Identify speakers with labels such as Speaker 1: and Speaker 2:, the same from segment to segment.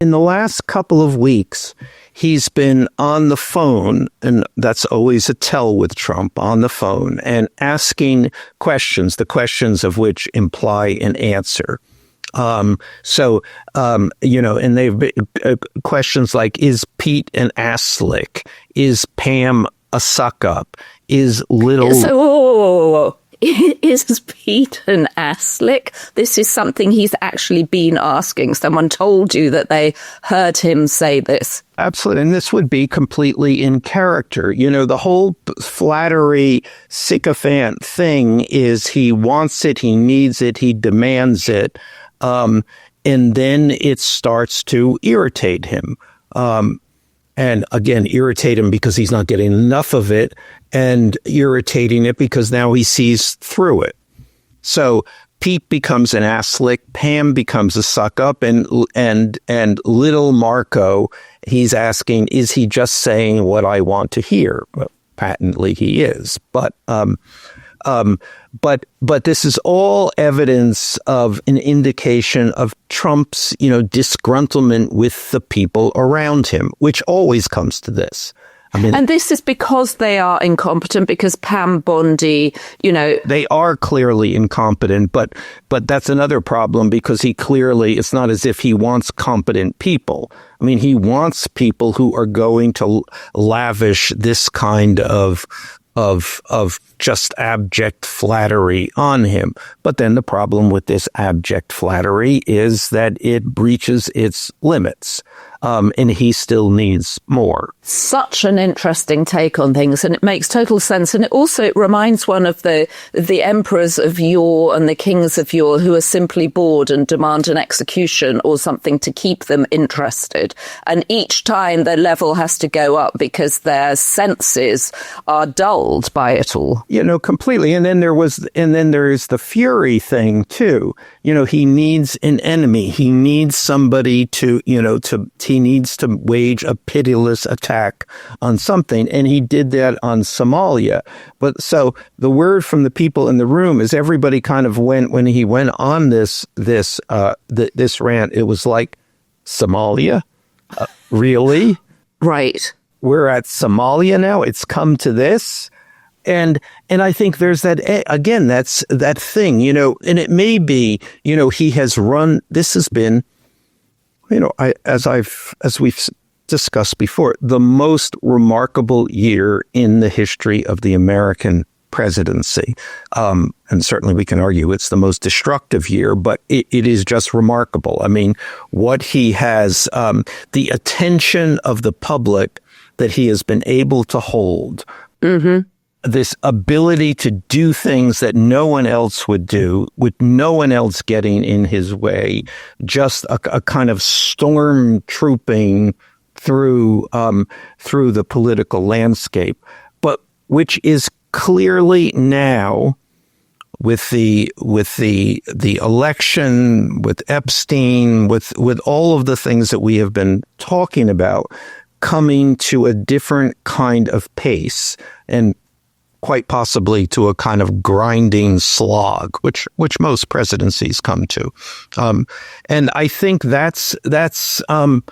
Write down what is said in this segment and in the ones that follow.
Speaker 1: In the last couple of weeks, he's been on the phone, and that's always a tell with Trump, on the phone, and asking questions, the questions of which imply an answer. And they've been questions like, is Pete an ass slick? Is Pam a suck up? Is little...
Speaker 2: So, is Pete an ass slick? This is something he's actually been asking. Someone told you that they heard him say this.
Speaker 1: Absolutely. And this would be completely in character. You know, the whole flattery sycophant thing is he wants it, he needs it, he demands it. And then it starts to irritate him. And again, irritate him because he's not getting enough of it, and irritating it because now he sees through it. So Pete becomes an ass slick, Pam becomes a suck up, and little Marco, he's asking, is he just saying what I want to hear? Well, patently he is, but this is all evidence of an indication of Trump's, disgruntlement with the people around him, which always comes to this.
Speaker 2: And this is because they are incompetent, because Pam Bondi,
Speaker 1: They are clearly incompetent, but that's another problem, because it's not as if he wants competent people. I mean, he wants people who are going to lavish this kind of just abject flattery on him. But then the problem with this abject flattery is that it breaches its limits. And he still needs more.
Speaker 2: Such an interesting take on things, and it makes total sense. And it reminds one of the emperors of yore and the kings of yore who are simply bored and demand an execution or something to keep them interested. And each time their level has to go up because their senses are dulled by it all.
Speaker 1: Completely. And then there is the fury thing too. He needs an enemy. He needs somebody he needs to wage a pitiless attack on something. And he did that on Somalia. But so the word from the people in the room is everybody kind of when he went on this rant, it was like, Somalia? Really?
Speaker 2: Right.
Speaker 1: We're at Somalia now. It's come to this. And I think there's that, again, that's that thing, and it may be, he has run, this has been, as we've discussed before, the most remarkable year in the history of the American presidency. And certainly we can argue it's the most destructive year, but it is just remarkable. I mean, what he has, the attention of the public that he has been able to hold. Mm-hmm. This ability to do things that no one else would do, with no one else getting in his way, just a kind of storm trooping through the political landscape, but which is clearly now with the election, with Epstein, with all of the things that we have been talking about, coming to a different kind of pace, and quite possibly to a kind of grinding slog, which most presidencies come to. And I think that's I'm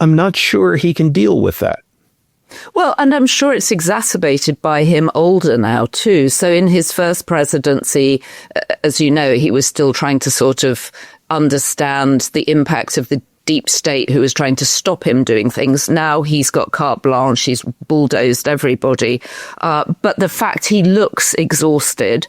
Speaker 1: not sure he can deal with that.
Speaker 2: Well, and I'm sure it's exacerbated by him older now, too. So in his first presidency, as you know, he was still trying to sort of understand the impact of the deep state who was trying to stop him doing things. Now he's got carte blanche. He's bulldozed everybody. But the fact he looks exhausted,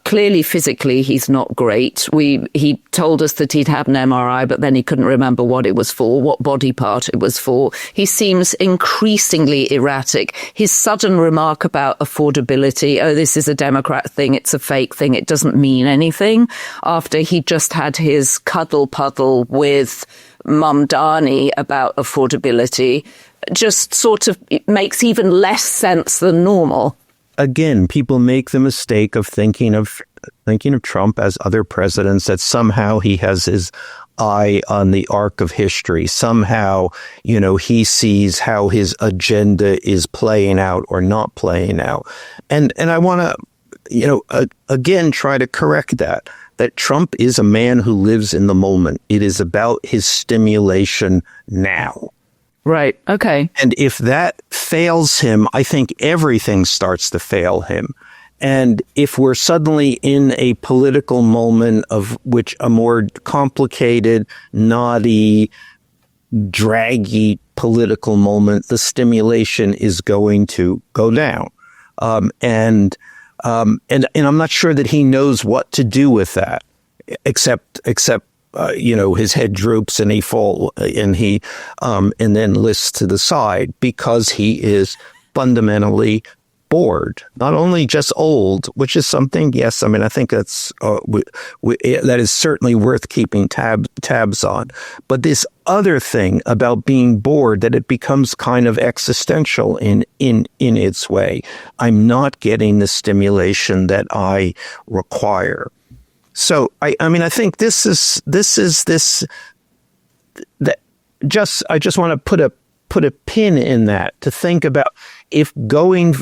Speaker 2: clearly physically he's not great. He told us that he'd had an MRI, but then he couldn't remember what it was for, what body part it was for. He seems increasingly erratic. His sudden remark about affordability, this is a Democrat thing, it's a fake thing, it doesn't mean anything, after he just had his cuddle puddle with Mum Dani about affordability, just sort of it makes even less sense than normal.
Speaker 1: Again, people make the mistake of thinking of Trump as other presidents, that somehow he has his eye on the arc of history. Somehow, he sees how his agenda is playing out or not playing out. And I want to, again, try to correct that. that Trump is a man who lives in the moment. It is about his stimulation now.
Speaker 2: Right. Okay.
Speaker 1: And if that fails him, I think everything starts to fail him. And if we're suddenly in a political moment of which a more complicated, knotty, draggy political moment, the stimulation is going to go down. And I'm not sure that he knows what to do with that, except his head droops and and then lists to the side because he is fundamentally bored, not only just old, which is something. Yes, I mean, I think that's that is certainly worth keeping tabs on. But this other thing about being bored, that it becomes kind of existential in its way. I'm not getting the stimulation that I require. So I think I just want to put a pin in that to think about if going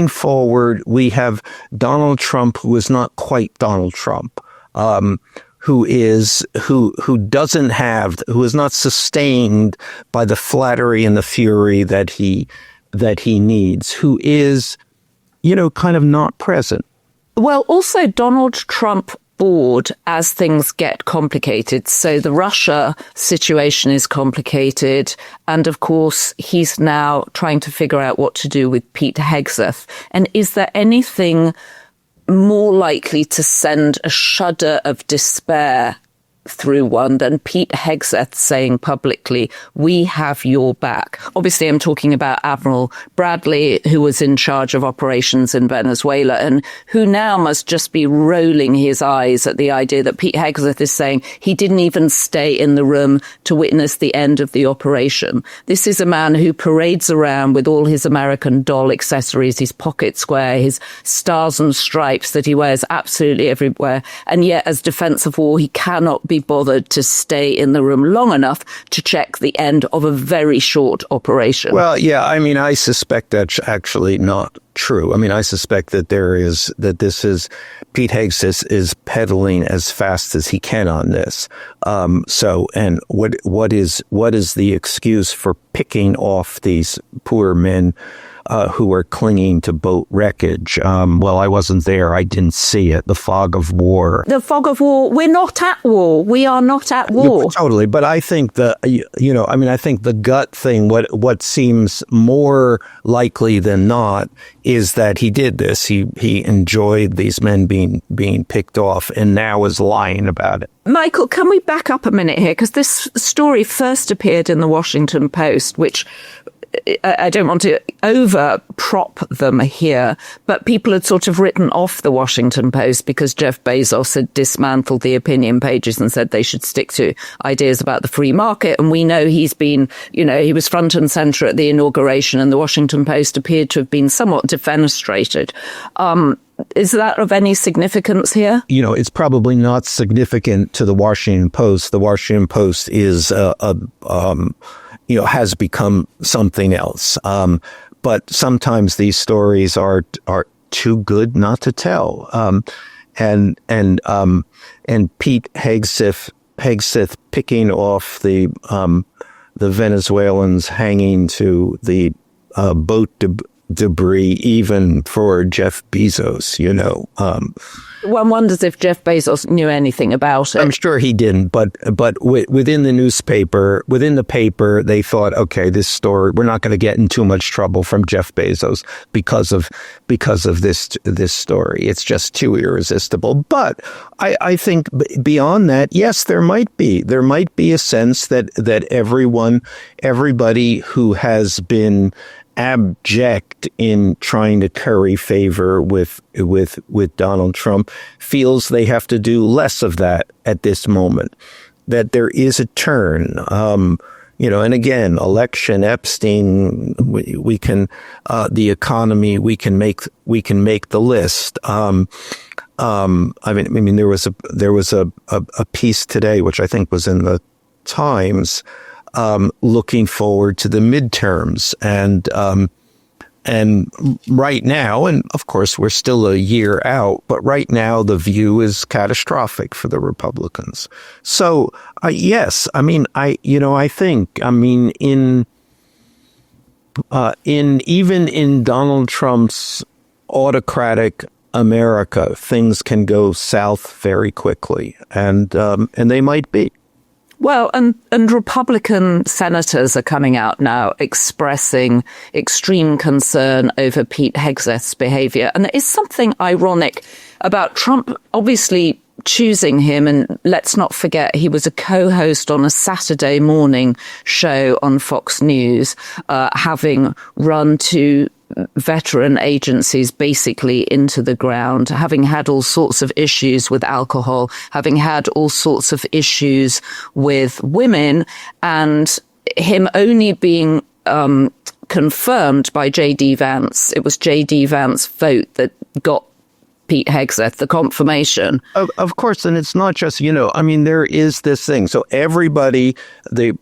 Speaker 1: forward we have Donald Trump who is not quite Donald Trump, who is not sustained by the flattery and the fury that he needs, who is kind of not present.
Speaker 2: Well, also Donald Trump bored as things get complicated. So the Russia situation is complicated. And of course, he's now trying to figure out what to do with Pete Hegseth. And is there anything more likely to send a shudder of despair through one than Pete Hegseth saying publicly, "We have your back"? Obviously, I'm talking about Admiral Bradley, who was in charge of operations in Venezuela and who now must just be rolling his eyes at the idea that Pete Hegseth is saying he didn't even stay in the room to witness the end of the operation. This is a man who parades around with all his American doll accessories, his pocket square, his stars and stripes that he wears absolutely everywhere. And yet, as defense of war, he cannot be bothered to stay in the room long enough to check the end of a very short operation.
Speaker 1: Well, yeah, I mean, I suspect that's actually not true. I mean, I suspect that Pete Hegseth is pedaling as fast as he can on this. And what is the excuse for picking off these poor men who are clinging to boat wreckage? Well, I wasn't there. I didn't see it. The fog of war.
Speaker 2: The fog of war. We're not at war. We are not at war.
Speaker 1: Yeah, totally. But I think I think the gut thing, what seems more likely than not is that he did this. He enjoyed these men being picked off and now is lying about it.
Speaker 2: Michael, can we back up a minute here? Because this story first appeared in the Washington Post, which I don't want to over prop them here, but people had sort of written off the Washington Post because Jeff Bezos had dismantled the opinion pages and said they should stick to ideas about the free market. And we know he's been, he was front and center at the inauguration, and the Washington Post appeared to have been somewhat defenestrated. Is that of any significance here?
Speaker 1: It's probably not significant to the Washington Post. The Washington Post is has become something else. But sometimes these stories are too good not to tell. And Pete Hegseth picking off the Venezuelans hanging to the boat debris, even for Jeff Bezos,
Speaker 2: One wonders if Jeff Bezos knew anything about it.
Speaker 1: I'm sure he didn't, but within the paper, they thought, okay, this story, we're not going to get in too much trouble from Jeff Bezos because of this story. It's just too irresistible. But I think beyond that, yes, there might be a sense that everybody who has been abject in trying to curry favor with Donald Trump feels they have to do less of that at this moment, that there is a turn. And again, election, Epstein, we can, the economy, we can make the list. I mean, there was a piece today, which I think was in the Times, looking forward to the midterms And right now, and of course we're still a year out, but right now the view is catastrophic for the Republicans. So yes, I mean, I think, I mean, even in Donald Trump's autocratic America, things can go south very quickly, and they might be.
Speaker 2: Well, and Republican senators are coming out now expressing extreme concern over Pete Hegseth's behavior. And there is something ironic about Trump obviously choosing him. And let's not forget, he was a co-host on a Saturday morning show on Fox News, having run two veteran agencies basically into the ground, having had all sorts of issues with alcohol, having had all sorts of issues with women, and him only being confirmed by J.D. Vance. It was J.D. Vance's vote that got Pete Hegseth the confirmation.
Speaker 1: Of course, and it's not just, I mean, there is this thing. So everybody, the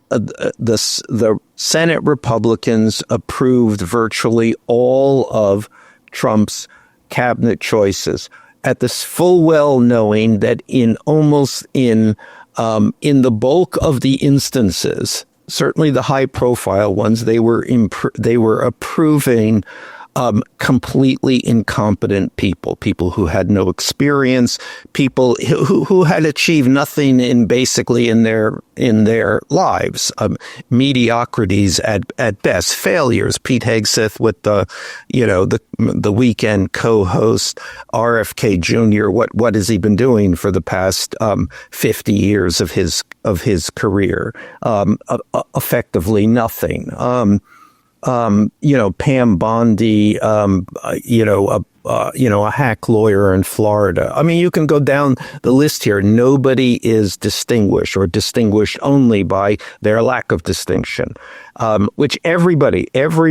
Speaker 1: Senate Republicans approved virtually all of Trump's cabinet choices, at this full well knowing that in the bulk of the instances, certainly the high profile ones, they were approving completely incompetent people who had no experience, people who had achieved nothing in their lives, mediocrities at best, failures. Pete Hegseth with the weekend co-host, RFK Jr. What has he been doing for the past 50 years of his career? Effectively nothing. Pam Bondi, a hack lawyer in Florida. I mean, you can go down the list here. Nobody is distinguished or distinguished only by their lack of distinction, which every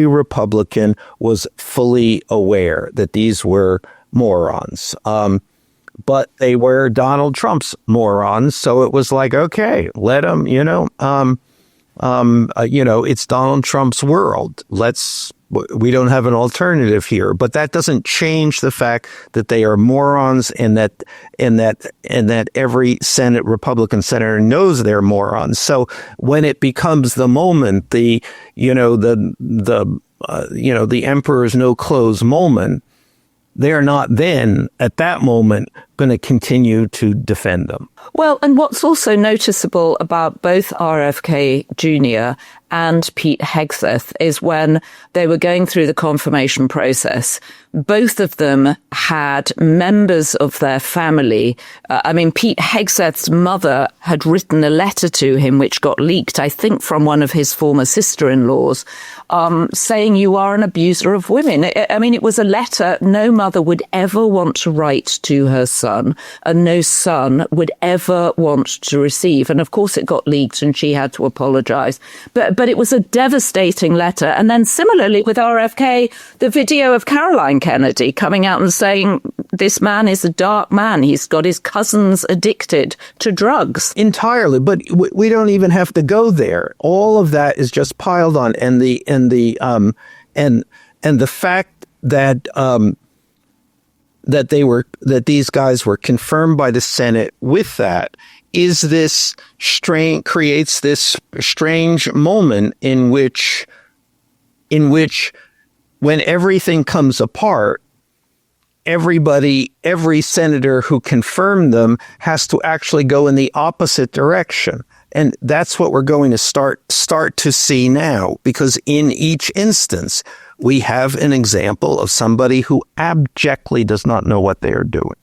Speaker 1: Republican was fully aware that these were morons. But they were Donald Trump's morons. So it was like, okay, let them, it's Donald Trump's world. We don't have an alternative here, but that doesn't change the fact that they are morons, and that every Republican senator knows they're morons. So when it becomes the moment, the emperor's no clothes moment, they're not then at that moment going to continue to defend them.
Speaker 2: Well, and what's also noticeable about both RFK Jr. and Pete Hegseth is when they were going through the confirmation process, both of them had members of their family. Pete Hegseth's mother had written a letter to him, which got leaked, I think, from one of his former sister-in-laws, saying you are an abuser of women. It was a letter no mother would ever want to write to her son, and no son would ever want to receive. And of course it got leaked and she had to apologize. But it was a devastating letter. And then similarly with RFK, the video of Caroline Kennedy coming out and saying this man is a dark man. He's got his cousins addicted to drugs.
Speaker 1: Entirely. But we don't even have to go there. All of that is just piled on. And the fact that that these guys were confirmed by the Senate with that creates this strange moment in which when everything comes apart, every senator who confirmed them has to actually go in the opposite direction. And that's what we're going to start to see now, because in each instance, we have an example of somebody who abjectly does not know what they are doing.